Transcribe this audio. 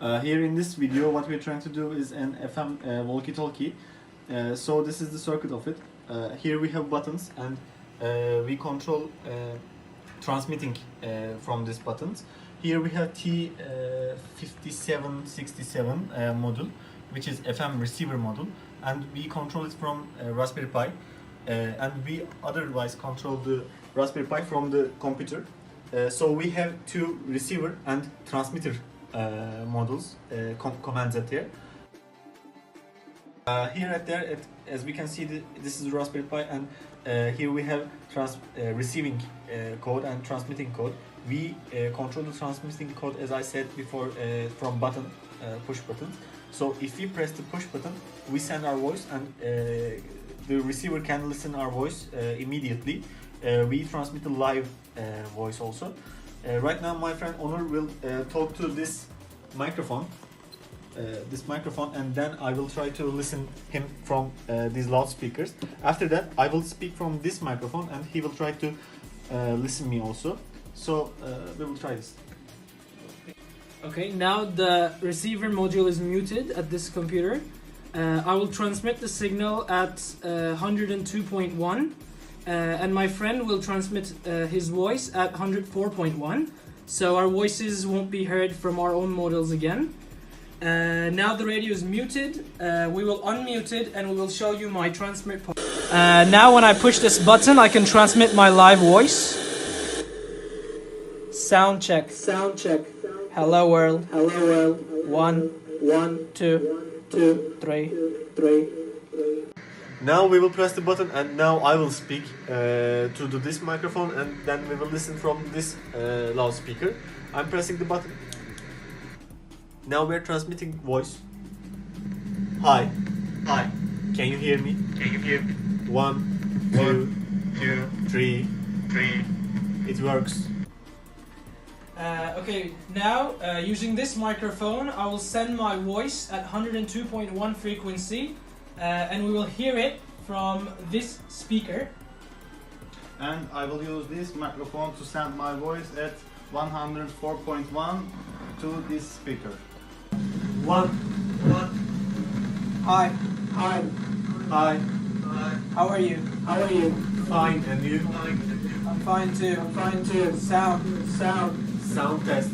Here in this video, what we're trying to do is an FM walkie-talkie. So this is the circuit of it. Here we have buttons, and we control transmitting from these buttons. Here we have T5767 module, which is FM receiver module, and we control it from Raspberry Pi, and we otherwise control the Raspberry Pi from the computer. So we have two receiver and transmitter models, commands at there. As we can see, this is the Raspberry Pi, and here we have receiving code and transmitting code. We control the transmitting code, as I said before, from push buttons. So if we press the push button, we send our voice, and the receiver can listen our voice immediately. We transmit a live voice also. Right now my friend Onur will talk to this microphone, and then I will try to listen him from these loudspeakers. After that I will speak from this microphone, and he will try to listen me also. So we will try this. Okay, now the receiver module is muted at this computer. I will transmit the signal at 102.1. And my friend will transmit his voice at 104.1, so our voices won't be heard from our own models again. Now the radio is muted. We will unmute it, and we will show you my transmit part. Now when I push this button, I can transmit my live voice. Sound check. Sound check. Hello world. Hello world. 1, 2, 3. Now we will press the button, and now I will speak to this microphone, and then we will listen from this loudspeaker. I'm pressing the button. Now we're transmitting voice. Hi. Hi. Can you hear me? Can you hear me? 1, 2, 3. It works. Okay, now using this microphone, I will send my voice at 102.1 frequency. And we will hear it from this speaker. And I will use this microphone to send my voice at 104.1 to this speaker. 1. Hi. Hi. How are you? Fine, and you? I'm fine too. Sound. Sound test.